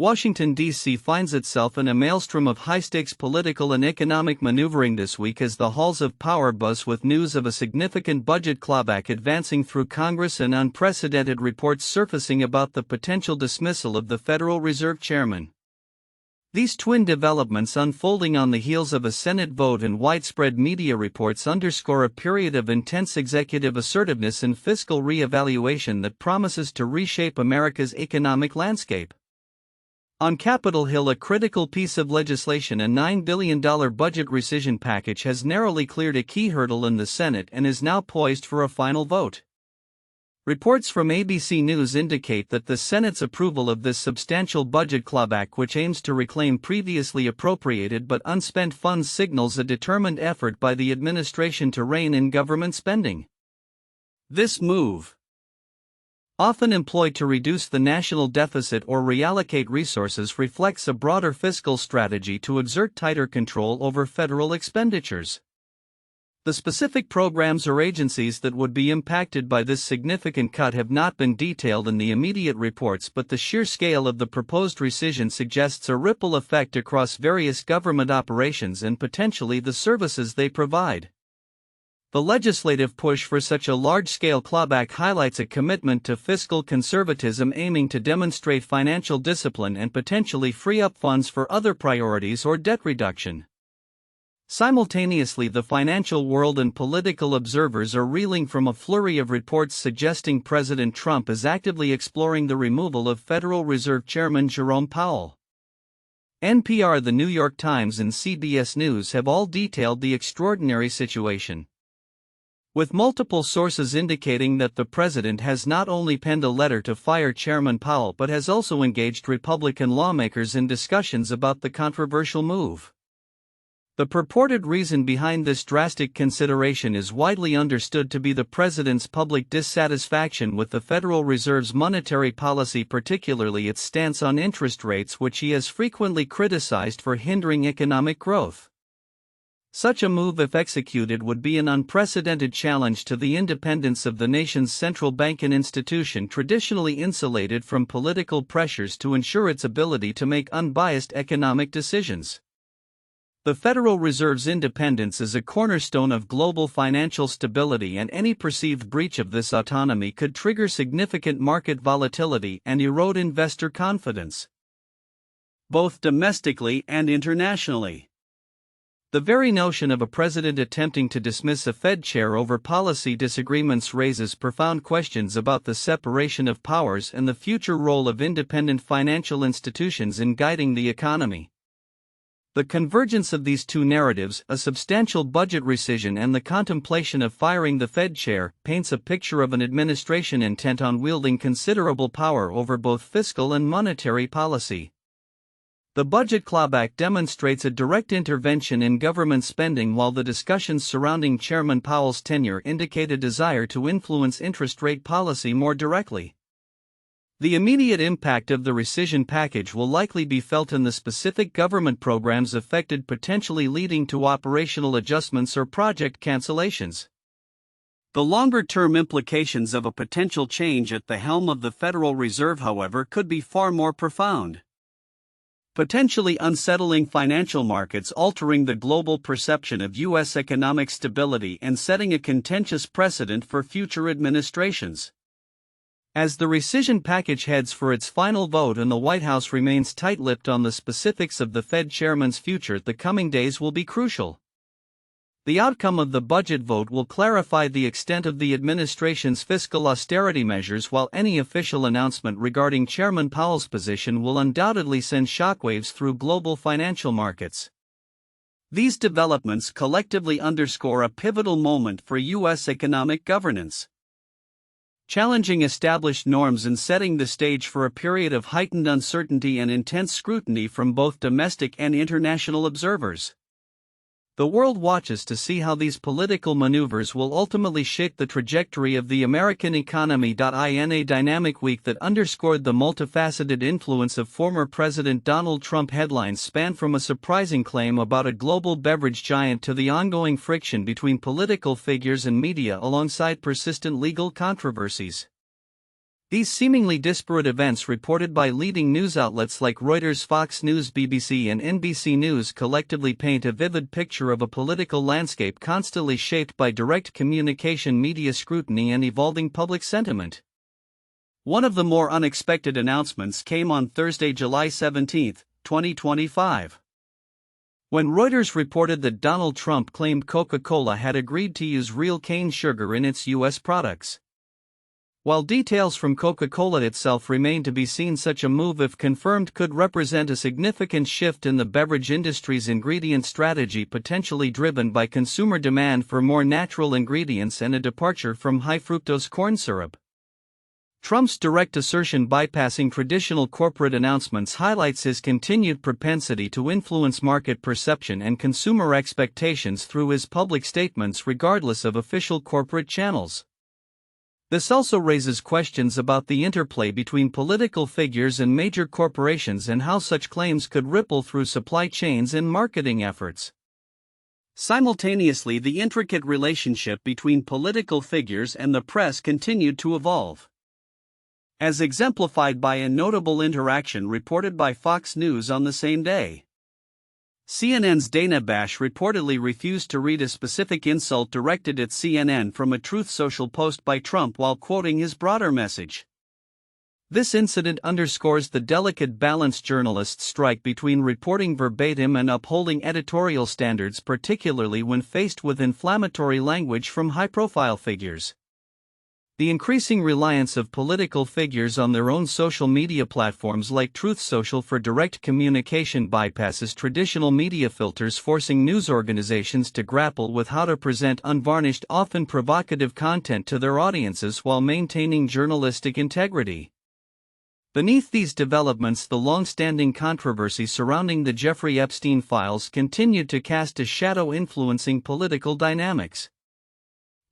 Washington, D.C. finds itself in a maelstrom of high-stakes political and economic maneuvering this week as the halls of power buzz with news of a significant budget clawback advancing through Congress and unprecedented reports surfacing about the potential dismissal of the Federal Reserve Chairman. These twin developments unfolding on the heels of a Senate vote and widespread media reports underscore a period of intense executive assertiveness and fiscal re-evaluation that promises to reshape America's economic landscape. On Capitol Hill, a critical piece of legislation, a $9 billion budget rescission package, has narrowly cleared a key hurdle in the Senate and is now poised for a final vote. Reports from ABC News indicate that the Senate's approval of this substantial budget clawback, which aims to reclaim previously appropriated but unspent funds, signals a determined effort by the administration to rein in government spending. This move, often employed to reduce the national deficit or reallocate resources, reflects a broader fiscal strategy to exert tighter control over federal expenditures. The specific programs or agencies that would be impacted by this significant cut have not been detailed in the immediate reports, but the sheer scale of the proposed rescission suggests a ripple effect across various government operations and potentially the services they provide. The legislative push for such a large-scale clawback highlights a commitment to fiscal conservatism aiming to demonstrate financial discipline and potentially free up funds for other priorities or debt reduction. Simultaneously, the financial world and political observers are reeling from a flurry of reports suggesting President Trump is actively exploring the removal of Federal Reserve Chairman Jerome Powell. NPR, The New York Times, and CBS News have all detailed the extraordinary situation, with multiple sources indicating that the president has not only penned a letter to fire Chairman Powell but has also engaged Republican lawmakers in discussions about the controversial move. The purported reason behind this drastic consideration is widely understood to be the president's public dissatisfaction with the Federal Reserve's monetary policy, particularly its stance on interest rates, which he has frequently criticized for hindering economic growth. Such a move, if executed, would be an unprecedented challenge to the independence of the nation's central bank, an institution traditionally insulated from political pressures to ensure its ability to make unbiased economic decisions. The Federal Reserve's independence is a cornerstone of global financial stability, and any perceived breach of this autonomy could trigger significant market volatility and erode investor confidence, both domestically and internationally. The very notion of a president attempting to dismiss a Fed chair over policy disagreements raises profound questions about the separation of powers and the future role of independent financial institutions in guiding the economy. The convergence of these two narratives, a substantial budget rescission and the contemplation of firing the Fed chair, paints a picture of an administration intent on wielding considerable power over both fiscal and monetary policy. The budget clawback demonstrates a direct intervention in government spending, while the discussions surrounding Chairman Powell's tenure indicate a desire to influence interest rate policy more directly. The immediate impact of the rescission package will likely be felt in the specific government programs affected, potentially leading to operational adjustments or project cancellations. The longer-term implications of a potential change at the helm of the Federal Reserve, however, could be far more profound, potentially unsettling financial markets, altering the global perception of U.S. economic stability, and setting a contentious precedent for future administrations. As the rescission package heads for its final vote and the White House remains tight-lipped on the specifics of the Fed chairman's future, the coming days will be crucial. The outcome of the budget vote will clarify the extent of the administration's fiscal austerity measures, while any official announcement regarding Chairman Powell's position will undoubtedly send shockwaves through global financial markets. These developments collectively underscore a pivotal moment for U.S. economic governance, challenging established norms and setting the stage for a period of heightened uncertainty and intense scrutiny from both domestic and international observers. The world watches to see how these political maneuvers will ultimately shape the trajectory of the American economy. In a dynamic week that underscored the multifaceted influence of former President Donald Trump, headlines span from a surprising claim about a global beverage giant to the ongoing friction between political figures and media, alongside persistent legal controversies. These seemingly disparate events reported by leading news outlets like Reuters, Fox News, BBC, and NBC News collectively paint a vivid picture of a political landscape constantly shaped by direct communication, media scrutiny, and evolving public sentiment. One of the more unexpected announcements came on Thursday, July 17, 2025. When Reuters reported that Donald Trump claimed Coca-Cola had agreed to use real cane sugar in its U.S. products. While details from Coca-Cola itself remain to be seen, such a move, if confirmed, could represent a significant shift in the beverage industry's ingredient strategy, potentially driven by consumer demand for more natural ingredients and a departure from high-fructose corn syrup. Trump's direct assertion bypassing traditional corporate announcements highlights his continued propensity to influence market perception and consumer expectations through his public statements regardless of official corporate channels. This also raises questions about the interplay between political figures and major corporations and how such claims could ripple through supply chains and marketing efforts. Simultaneously, the intricate relationship between political figures and the press continued to evolve, as exemplified by a notable interaction reported by Fox News on the same day. CNN's Dana Bash reportedly refused to read a specific insult directed at CNN from a Truth Social post by Trump while quoting his broader message. This incident underscores the delicate balance journalists strike between reporting verbatim and upholding editorial standards, particularly when faced with inflammatory language from high-profile figures. The increasing reliance of political figures on their own social media platforms like Truth Social for direct communication bypasses traditional media filters, forcing news organizations to grapple with how to present unvarnished, often provocative content to their audiences while maintaining journalistic integrity. Beneath these developments, the long-standing controversy surrounding the Jeffrey Epstein files continued to cast a shadow influencing political dynamics.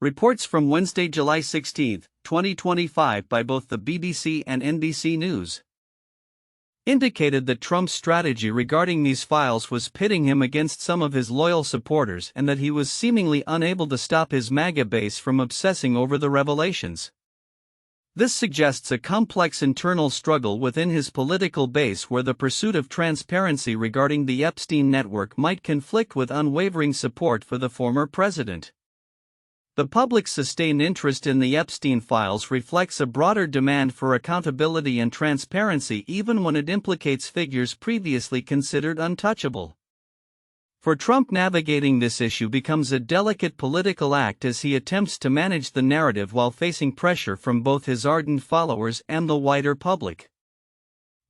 Reports from Wednesday, July 16, 2025 by both the BBC and NBC News indicated that Trump's strategy regarding these files was pitting him against some of his loyal supporters and that he was seemingly unable to stop his MAGA base from obsessing over the revelations. This suggests a complex internal struggle within his political base where the pursuit of transparency regarding the Epstein network might conflict with unwavering support for the former president. The public's sustained interest in the Epstein files reflects a broader demand for accountability and transparency, even when it implicates figures previously considered untouchable. For Trump, navigating this issue becomes a delicate political act as he attempts to manage the narrative while facing pressure from both his ardent followers and the wider public.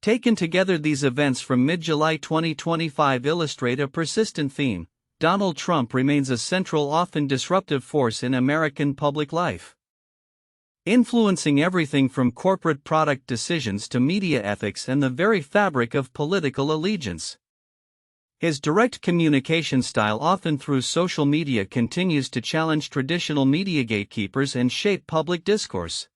Taken together, these events from mid-July 2025 illustrate a persistent theme. Donald Trump remains a central, often disruptive force in American public life, influencing everything from corporate product decisions to media ethics and the very fabric of political allegiance. His direct communication style, often through social media, continues to challenge traditional media gatekeepers and shape public discourse.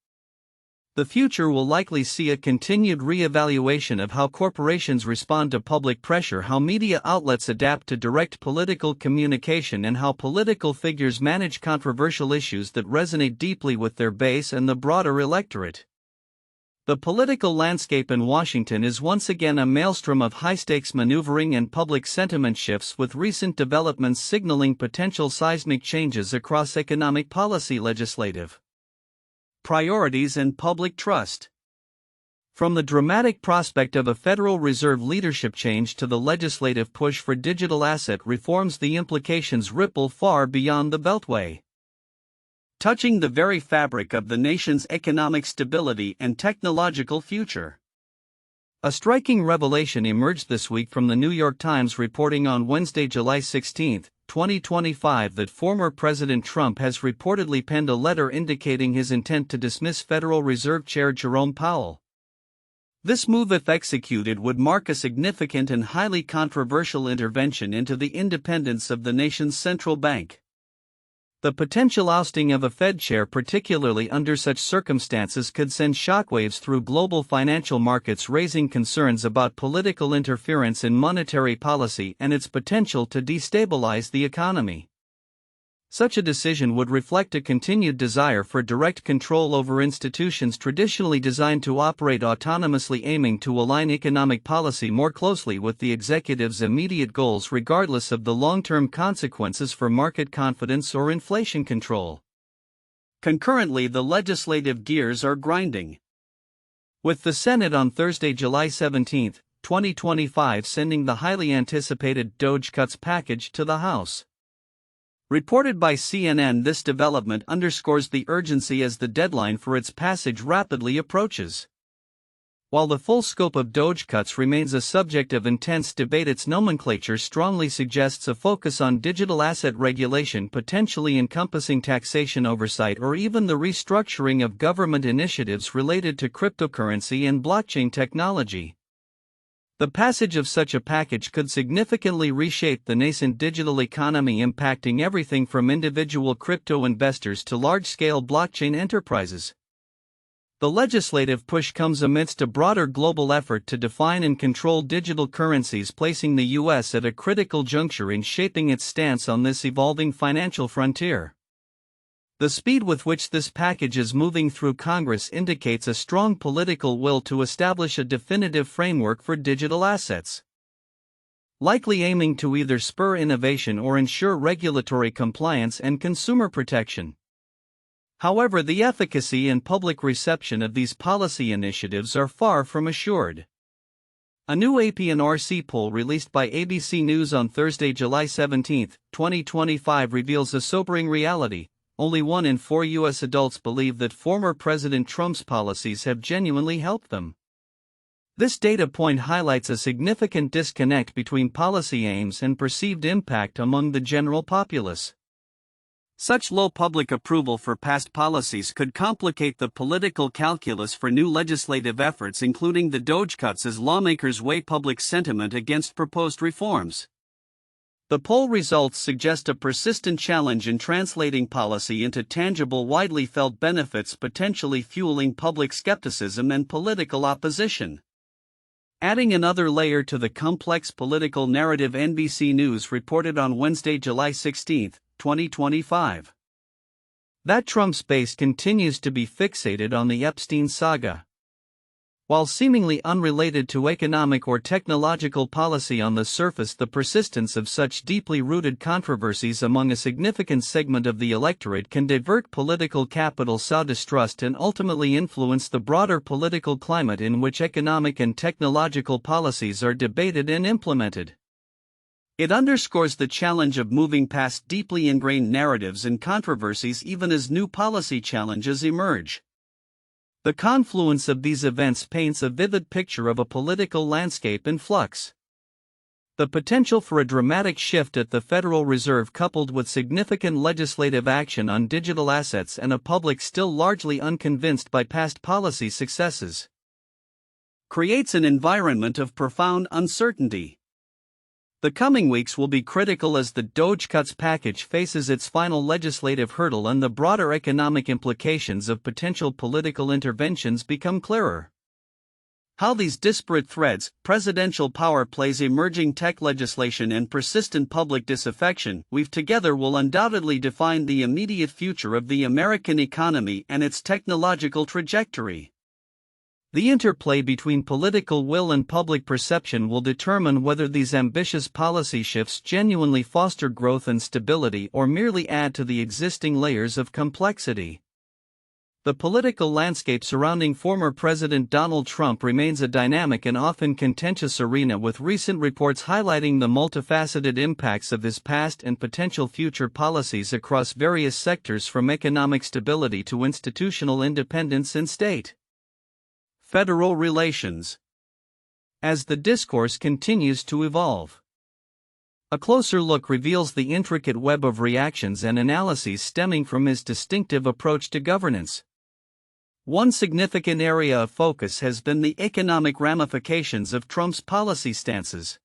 The future will likely see a continued re-evaluation of how corporations respond to public pressure, how media outlets adapt to direct political communication, and how political figures manage controversial issues that resonate deeply with their base and the broader electorate. The political landscape in Washington is once again a maelstrom of high-stakes maneuvering and public sentiment shifts, with recent developments signaling potential seismic changes across economic policy, legislative priorities, and public trust. From the dramatic prospect of a Federal Reserve leadership change to the legislative push for digital asset reforms, the implications ripple far beyond the Beltway, touching the very fabric of the nation's economic stability and technological future. A striking revelation emerged this week from the New York Times, reporting on Wednesday, July 16, 2025, that former President Trump has reportedly penned a letter indicating his intent to dismiss Federal Reserve Chair Jerome Powell. This move, if executed, would mark a significant and highly controversial intervention into the independence of the nation's central bank. The potential ousting of a Fed chair, particularly under such circumstances, could send shockwaves through global financial markets, raising concerns about political interference in monetary policy and its potential to destabilize the economy. Such a decision would reflect a continued desire for direct control over institutions traditionally designed to operate autonomously, aiming to align economic policy more closely with the executive's immediate goals regardless of the long-term consequences for market confidence or inflation control. Concurrently, the legislative gears are grinding, with the Senate on Thursday, July 17, 2025, sending the highly anticipated DOGE cuts package to the House. Reported by CNN, this development underscores the urgency as the deadline for its passage rapidly approaches. While the full scope of DOGE cuts remains a subject of intense debate, its nomenclature strongly suggests a focus on digital asset regulation, potentially encompassing taxation oversight or even the restructuring of government initiatives related to cryptocurrency and blockchain technology. The passage of such a package could significantly reshape the nascent digital economy, impacting everything from individual crypto investors to large-scale blockchain enterprises. The legislative push comes amidst a broader global effort to define and control digital currencies, placing the U.S. at a critical juncture in shaping its stance on this evolving financial frontier. The speed with which this package is moving through Congress indicates a strong political will to establish a definitive framework for digital assets, likely aiming to either spur innovation or ensure regulatory compliance and consumer protection. However, the efficacy and public reception of these policy initiatives are far from assured. A new AP&RC poll released by ABC News on Thursday, July 17, 2025, reveals a sobering reality. Only 1 in 4 U.S. adults believe that former President Trump's policies have genuinely helped them. This data point highlights a significant disconnect between policy aims and perceived impact among the general populace. Such low public approval for past policies could complicate the political calculus for new legislative efforts, including the DOGE cuts, as lawmakers weigh public sentiment against proposed reforms. The poll results suggest a persistent challenge in translating policy into tangible, widely felt benefits, potentially fueling public skepticism and political opposition. Adding another layer to the complex political narrative, NBC News reported on Wednesday, July 16, 2025, that Trump's base continues to be fixated on the Epstein saga. While seemingly unrelated to economic or technological policy on the surface, the persistence of such deeply rooted controversies among a significant segment of the electorate can divert political capital, sow distrust, and ultimately influence the broader political climate in which economic and technological policies are debated and implemented. It underscores the challenge of moving past deeply ingrained narratives and controversies even as new policy challenges emerge. The confluence of these events paints a vivid picture of a political landscape in flux. The potential for a dramatic shift at the Federal Reserve, coupled with significant legislative action on digital assets and a public still largely unconvinced by past policy successes, creates an environment of profound uncertainty. The coming weeks will be critical as the DOGE cuts package faces its final legislative hurdle and the broader economic implications of potential political interventions become clearer. How these disparate threads, presidential power plays, emerging tech legislation, and persistent public disaffection weave together will undoubtedly define the immediate future of the American economy and its technological trajectory. The interplay between political will and public perception will determine whether these ambitious policy shifts genuinely foster growth and stability or merely add to the existing layers of complexity. The political landscape surrounding former President Donald Trump remains a dynamic and often contentious arena, with recent reports highlighting the multifaceted impacts of his past and potential future policies across various sectors, from economic stability to institutional independence and state federal relations. As the discourse continues to evolve, a closer look reveals the intricate web of reactions and analyses stemming from his distinctive approach to governance. One significant area of focus has been the economic ramifications of Trump's policy stances.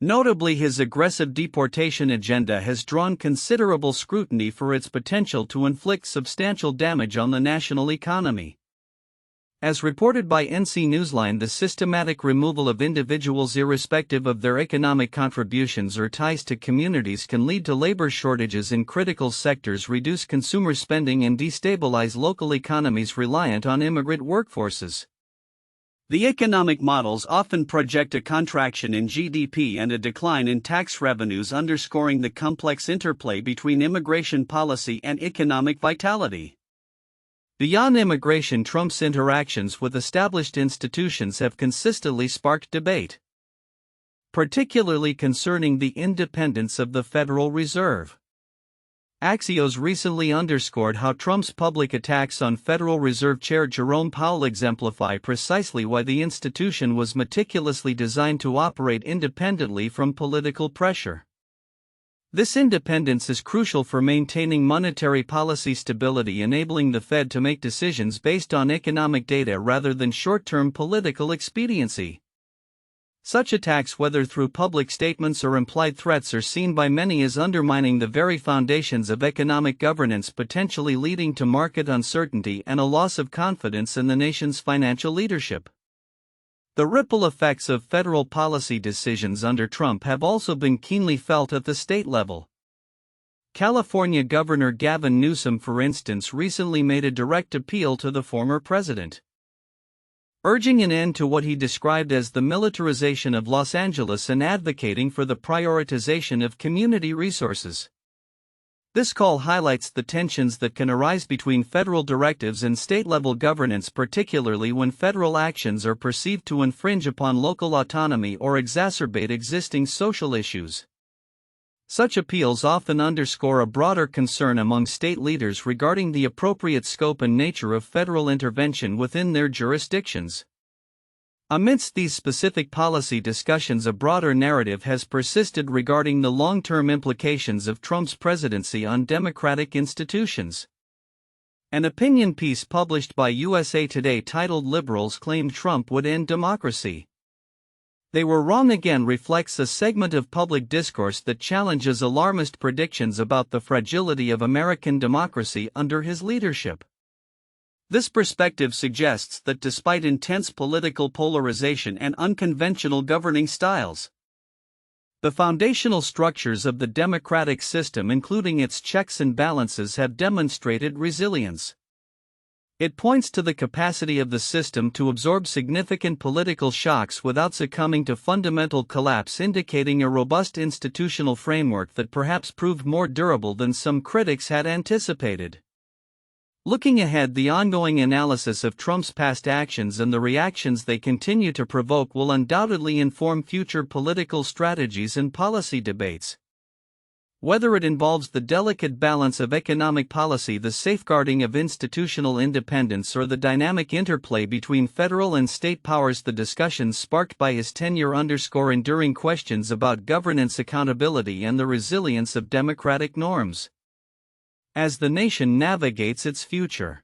Notably, his aggressive deportation agenda has drawn considerable scrutiny for its potential to inflict substantial damage on the national economy. As reported by NC Newsline, the systematic removal of individuals irrespective of their economic contributions or ties to communities can lead to labor shortages in critical sectors, reduce consumer spending, and destabilize local economies reliant on immigrant workforces. The economic models often project a contraction in GDP and a decline in tax revenues, underscoring the complex interplay between immigration policy and economic vitality. Beyond immigration, Trump's interactions with established institutions have consistently sparked debate, particularly concerning the independence of the Federal Reserve. Axios recently underscored how Trump's public attacks on Federal Reserve Chair Jerome Powell exemplify precisely why the institution was meticulously designed to operate independently from political pressure. This independence is crucial for maintaining monetary policy stability, enabling the Fed to make decisions based on economic data rather than short-term political expediency. Such attacks, whether through public statements or implied threats, are seen by many as undermining the very foundations of economic governance, potentially leading to market uncertainty and a loss of confidence in the nation's financial leadership. The ripple effects of federal policy decisions under Trump have also been keenly felt at the state level. California Governor Gavin Newsom, for instance, recently made a direct appeal to the former president, urging an end to what he described as the militarization of Los Angeles and advocating for the prioritization of community resources. This call highlights the tensions that can arise between federal directives and state-level governance, particularly when federal actions are perceived to infringe upon local autonomy or exacerbate existing social issues. Such appeals often underscore a broader concern among state leaders regarding the appropriate scope and nature of federal intervention within their jurisdictions. Amidst these specific policy discussions, a broader narrative has persisted regarding the long-term implications of Trump's presidency on democratic institutions. An opinion piece published by USA Today titled "Liberals Claimed Trump Would End Democracy. They Were Wrong Again" reflects a segment of public discourse that challenges alarmist predictions about the fragility of American democracy under his leadership. This perspective suggests that despite intense political polarization and unconventional governing styles, the foundational structures of the democratic system, including its checks and balances, have demonstrated resilience. It points to the capacity of the system to absorb significant political shocks without succumbing to fundamental collapse, indicating a robust institutional framework that perhaps proved more durable than some critics had anticipated. Looking ahead, the ongoing analysis of Trump's past actions and the reactions they continue to provoke will undoubtedly inform future political strategies and policy debates. Whether it involves the delicate balance of economic policy, the safeguarding of institutional independence, or the dynamic interplay between federal and state powers, the discussions sparked by his tenure underscore enduring questions about governance, accountability, and the resilience of democratic norms as the nation navigates its future.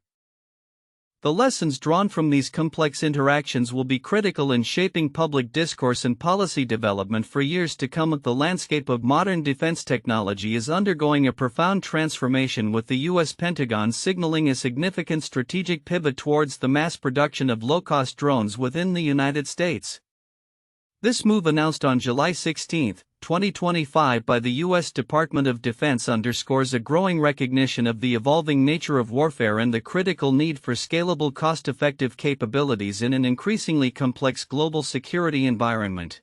The lessons drawn from these complex interactions will be critical in shaping public discourse and policy development for years to come. The landscape of modern defense technology is undergoing a profound transformation, with the U.S. Pentagon signaling a significant strategic pivot towards the mass production of low-cost drones within the United States. This move, announced on July 16, 2025 by the U.S. Department of Defense, underscores a growing recognition of the evolving nature of warfare and the critical need for scalable, cost-effective capabilities in an increasingly complex global security environment.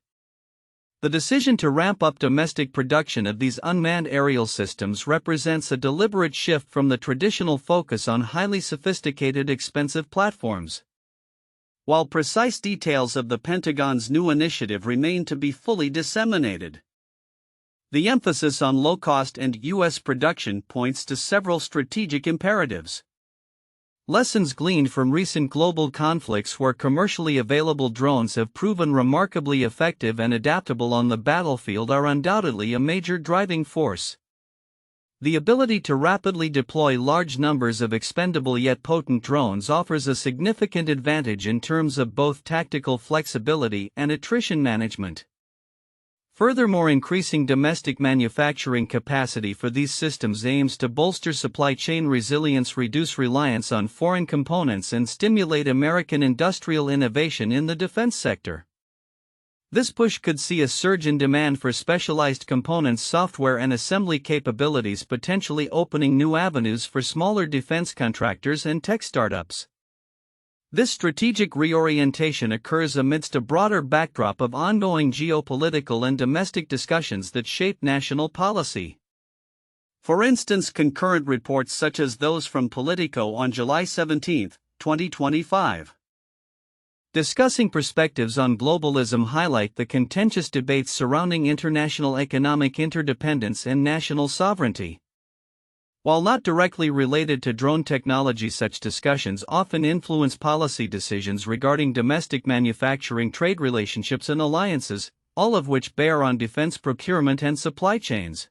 The decision to ramp up domestic production of these unmanned aerial systems represents a deliberate shift from the traditional focus on highly sophisticated, expensive platforms. While precise details of the Pentagon's new initiative remain to be fully disseminated, the emphasis on low-cost and U.S. production points to several strategic imperatives. Lessons gleaned from recent global conflicts, where commercially available drones have proven remarkably effective and adaptable on the battlefield, are undoubtedly a major driving force. The ability to rapidly deploy large numbers of expendable yet potent drones offers a significant advantage in terms of both tactical flexibility and attrition management. Furthermore, increasing domestic manufacturing capacity for these systems aims to bolster supply chain resilience, reduce reliance on foreign components, and stimulate American industrial innovation in the defense sector. This push could see a surge in demand for specialized components, software, and assembly capabilities, potentially opening new avenues for smaller defense contractors and tech startups. This strategic reorientation occurs amidst a broader backdrop of ongoing geopolitical and domestic discussions that shape national policy. For instance, concurrent reports such as those from Politico on July 17, 2025, discussing perspectives on globalism highlight the contentious debates surrounding international economic interdependence and national sovereignty. While not directly related to drone technology, such discussions often influence policy decisions regarding domestic manufacturing, trade relationships, and alliances, all of which bear on defense procurement and supply chains.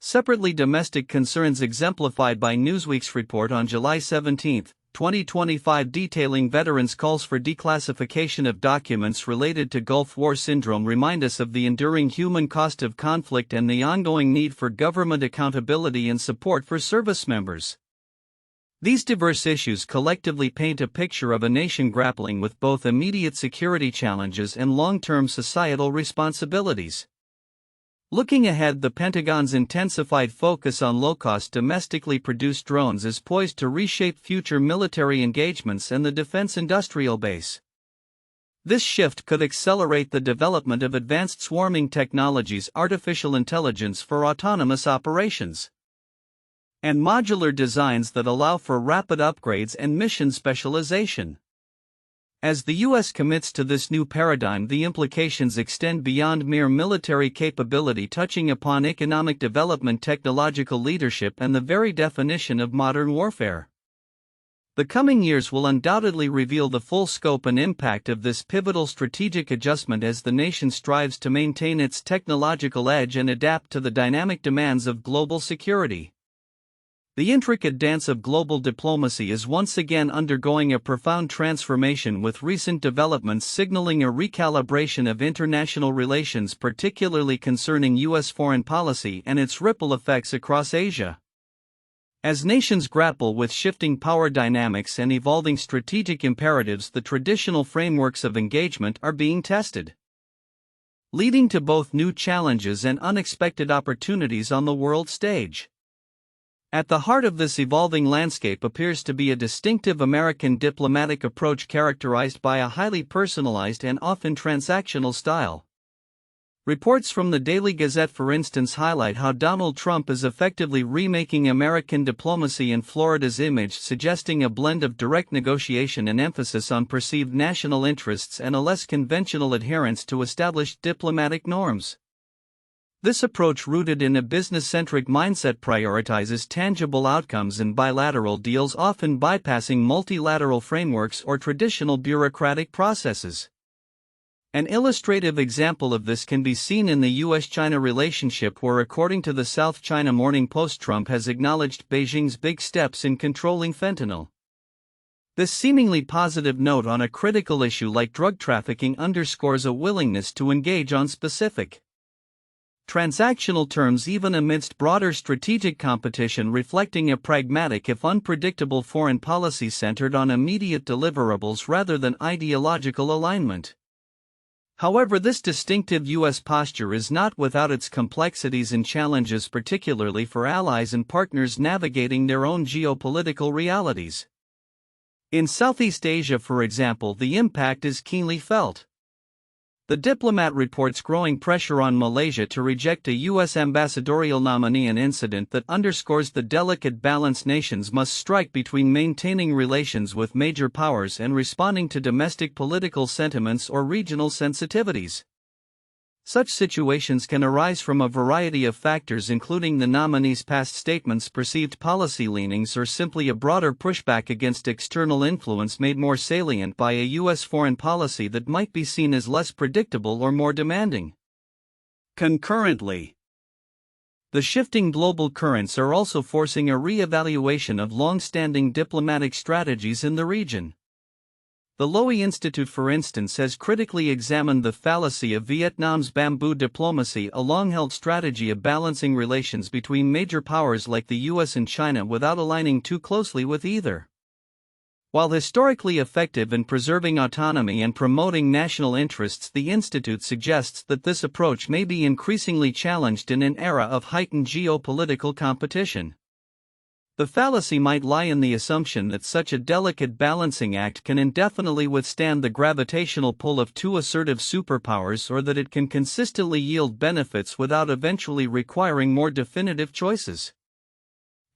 Separately, domestic concerns exemplified by Newsweek's report on July 17, 2025, detailing veterans' calls for declassification of documents related to Gulf War syndrome remind us of the enduring human cost of conflict and the ongoing need for government accountability and support for service members. These diverse issues collectively paint a picture of a nation grappling with both immediate security challenges and long-term societal responsibilities. Looking ahead, the Pentagon's intensified focus on low-cost domestically produced drones is poised to reshape future military engagements and the defense industrial base. This shift could accelerate the development of advanced swarming technologies, artificial intelligence for autonomous operations, and modular designs that allow for rapid upgrades and mission specialization. As the U.S. commits to this new paradigm, the implications extend beyond mere military capability, touching upon economic development, technological leadership, and the very definition of modern warfare. The coming years will undoubtedly reveal the full scope and impact of this pivotal strategic adjustment as the nation strives to maintain its technological edge and adapt to the dynamic demands of global security. The intricate dance of global diplomacy is once again undergoing a profound transformation, with recent developments signaling a recalibration of international relations, particularly concerning U.S. foreign policy and its ripple effects across Asia. As nations grapple with shifting power dynamics and evolving strategic imperatives, the traditional frameworks of engagement are being tested, leading to both new challenges and unexpected opportunities on the world stage. At the heart of this evolving landscape appears to be a distinctive American diplomatic approach characterized by a highly personalized and often transactional style. Reports from the Daily Gazette, for instance, highlight how Donald Trump is effectively remaking American diplomacy in Florida's image, suggesting a blend of direct negotiation and emphasis on perceived national interests and a less conventional adherence to established diplomatic norms. This approach, rooted in a business-centric mindset, prioritizes tangible outcomes in bilateral deals, often bypassing multilateral frameworks or traditional bureaucratic processes. An illustrative example of this can be seen in the U.S.-China relationship, where, according to the South China Morning Post, Trump has acknowledged Beijing's big steps in controlling fentanyl. This seemingly positive note on a critical issue like drug trafficking underscores a willingness to engage on specific transactional terms even amidst broader strategic competition, reflecting a pragmatic if unpredictable foreign policy centered on immediate deliverables rather than ideological alignment. However, this distinctive U.S. posture is not without its complexities and challenges, particularly for allies and partners navigating their own geopolitical realities. In Southeast Asia, for example, the impact is keenly felt. The Diplomat reports growing pressure on Malaysia to reject a U.S. ambassadorial nominee, an incident that underscores the delicate balance nations must strike between maintaining relations with major powers and responding to domestic political sentiments or regional sensitivities. Such situations can arise from a variety of factors, including the nominee's past statements, perceived policy leanings, or simply a broader pushback against external influence made more salient by a U.S. foreign policy that might be seen as less predictable or more demanding. Concurrently, the shifting global currents are also forcing a re-evaluation of long-standing diplomatic strategies in the region. The Lowy Institute, for instance, has critically examined the fallacy of Vietnam's bamboo diplomacy, a long-held strategy of balancing relations between major powers like the US and China without aligning too closely with either. While historically effective in preserving autonomy and promoting national interests, the Institute suggests that this approach may be increasingly challenged in an era of heightened geopolitical competition. The fallacy might lie in the assumption that such a delicate balancing act can indefinitely withstand the gravitational pull of two assertive superpowers, or that it can consistently yield benefits without eventually requiring more definitive choices.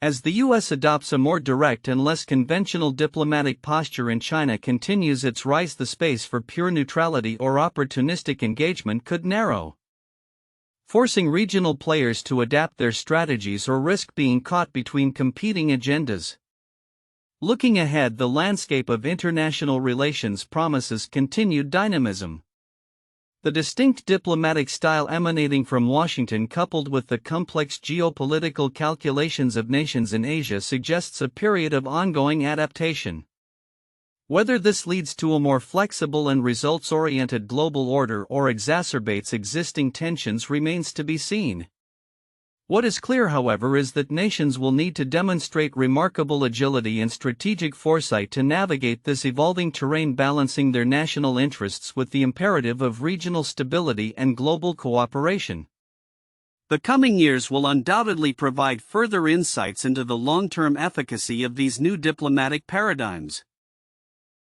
As the US adopts a more direct and less conventional diplomatic posture and China continues its rise, the space for pure neutrality or opportunistic engagement could narrow, forcing regional players to adapt their strategies or risk being caught between competing agendas. Looking ahead, the landscape of international relations promises continued dynamism. The distinct diplomatic style emanating from Washington, coupled with the complex geopolitical calculations of nations in Asia, suggests a period of ongoing adaptation. Whether this leads to a more flexible and results-oriented global order or exacerbates existing tensions remains to be seen. What is clear, however, is that nations will need to demonstrate remarkable agility and strategic foresight to navigate this evolving terrain, balancing their national interests with the imperative of regional stability and global cooperation. The coming years will undoubtedly provide further insights into the long-term efficacy of these new diplomatic paradigms.